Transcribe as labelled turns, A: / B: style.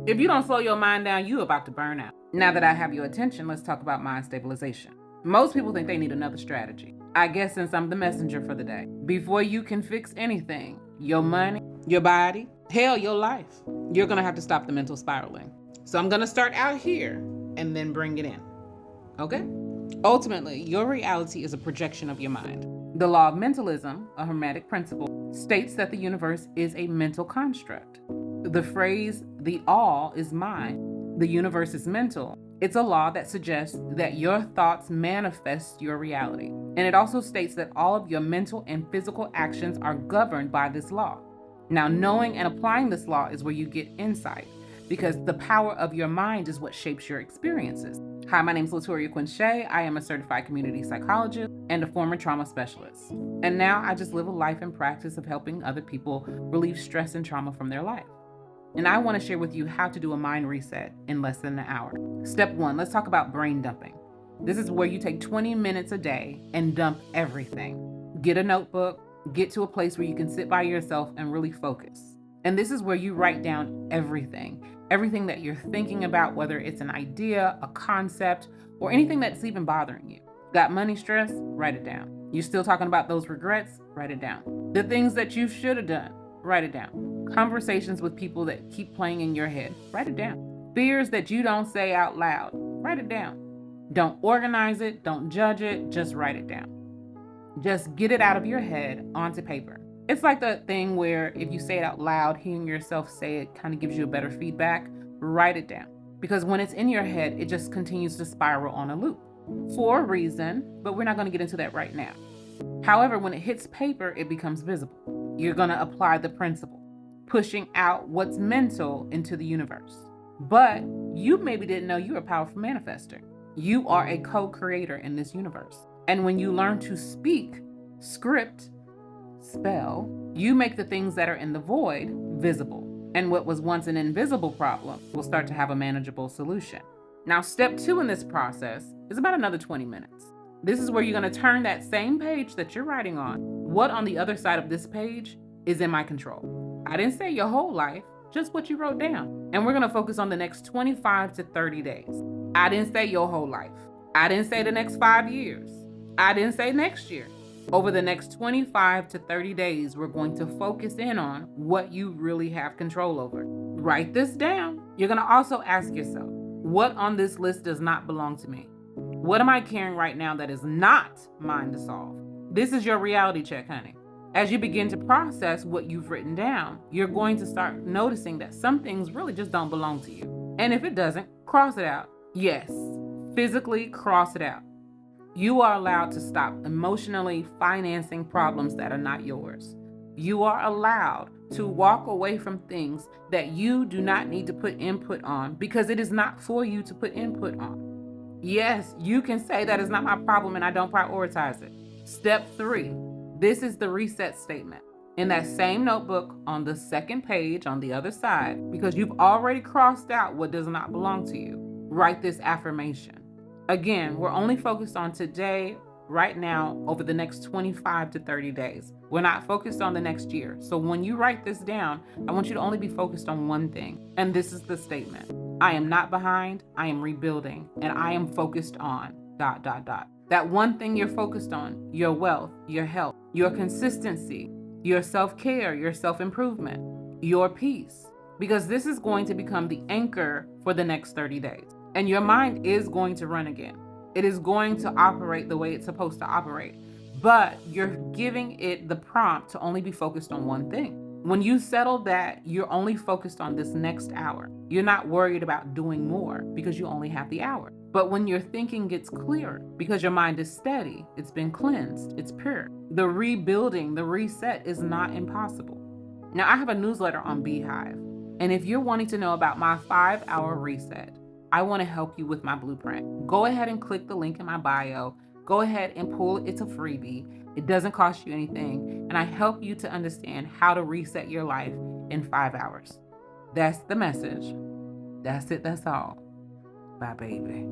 A: If you don't slow your mind down, you're about to burn out. Now that I have your attention, let's talk about mind stabilization. Most people think they need another strategy. I guess since I'm the messenger for the day, before you can fix anything, your money, your body, hell, your life, you're gonna have to stop the mental spiraling. So I'm gonna start out here and then bring it in. Okay? Ultimately, your reality is a projection of your mind. The law of mentalism, a Hermetic principle, states that the universe is a mental construct. The phrase, the all is mind, the universe is mental. It's a law that suggests that your thoughts manifest your reality. And it also states that all of your mental and physical actions are governed by this law. Now, knowing and applying this law is where you get insight, because the power of your mind is what shapes your experiences. Hi, my name is Latoria Quinche. I am a certified community psychologist and a former trauma specialist. And now I just live a life and practice of helping other people relieve stress and trauma from their life. And I want to share with you how to do a mind reset in less than an hour. Step 1, let's talk about brain dumping. This is where you take 20 minutes a day and dump everything. Get a notebook, get to a place where you can sit by yourself and really focus. And this is where you write down everything that you're thinking about, whether it's an idea, a concept, or anything that's even bothering you. Got money stress? Write it down. You still talking about those regrets? Write it down. The things that you should have done? Write it down. Conversations with people that keep playing in your head? Write it down. Fears that you don't say out loud? Write it down. Don't organize it, don't judge it, just write it down. Just get it out of your head onto paper. It's like the thing where if you say it out loud, hearing yourself say it kind of gives you a better feedback. Write it down. Because when it's in your head, it just continues to spiral on a loop for a reason, but we're not going to get into that right now. However, when it hits paper, it becomes visible. You're going to apply the principle, pushing out what's mental into the universe. But you maybe didn't know you're a powerful manifester. You are a co-creator in this universe. And when you learn to speak, script, spell, you make the things that are in the void visible. And what was once an invisible problem will start to have a manageable solution. Now, step 2 in this process is about another 20 minutes. This is where you're going to turn that same page that you're writing on. What on the other side of this page is in my control? I didn't say your whole life, just what you wrote down. And we're going to focus on the next 25 to 30 days. I didn't say your whole life. I didn't say the next 5 years. I didn't say next year. Over the next 25 to 30 days, we're going to focus in on what you really have control over. Write this down. You're going to also ask yourself, what on this list does not belong to me? What am I carrying right now that is not mine to solve? This is your reality check, honey. As you begin to process what you've written down, you're going to start noticing that some things really just don't belong to you. And if it doesn't, cross it out. Yes, physically cross it out. You are allowed to stop emotionally financing problems that are not yours. You are allowed to walk away from things that you do not need to put input on because it is not for you to put input on. Yes, you can say that is not my problem and I don't prioritize it. Step 3, this is the reset statement. In that same notebook on the second page on the other side, because you've already crossed out what does not belong to you, write this affirmation. Again, we're only focused on today, right now, over the next 25 to 30 days. We're not focused on the next year. So when you write this down, I want you to only be focused on one thing. And this is the statement. I am not behind, I am rebuilding, and I am focused on ... That one thing you're focused on, your wealth, your health, your consistency, your self-care, your self-improvement, your peace. Because this is going to become the anchor for the next 30 days. And your mind is going to run again. It is going to operate the way it's supposed to operate. But you're giving it the prompt to only be focused on one thing. When you settle that, you're only focused on this next hour. You're not worried about doing more because you only have the hour. But when your thinking gets clearer, because your mind is steady, it's been cleansed, it's pure, the rebuilding, the reset is not impossible. Now, I have a newsletter on Beehive. And if you're wanting to know about my 5-hour reset, I want to help you with my blueprint. Go ahead and click the link in my bio. Go ahead and pull it. It's a freebie. It doesn't cost you anything. And I help you to understand how to reset your life in 5 hours. That's the message. That's it. That's all. Bye, baby.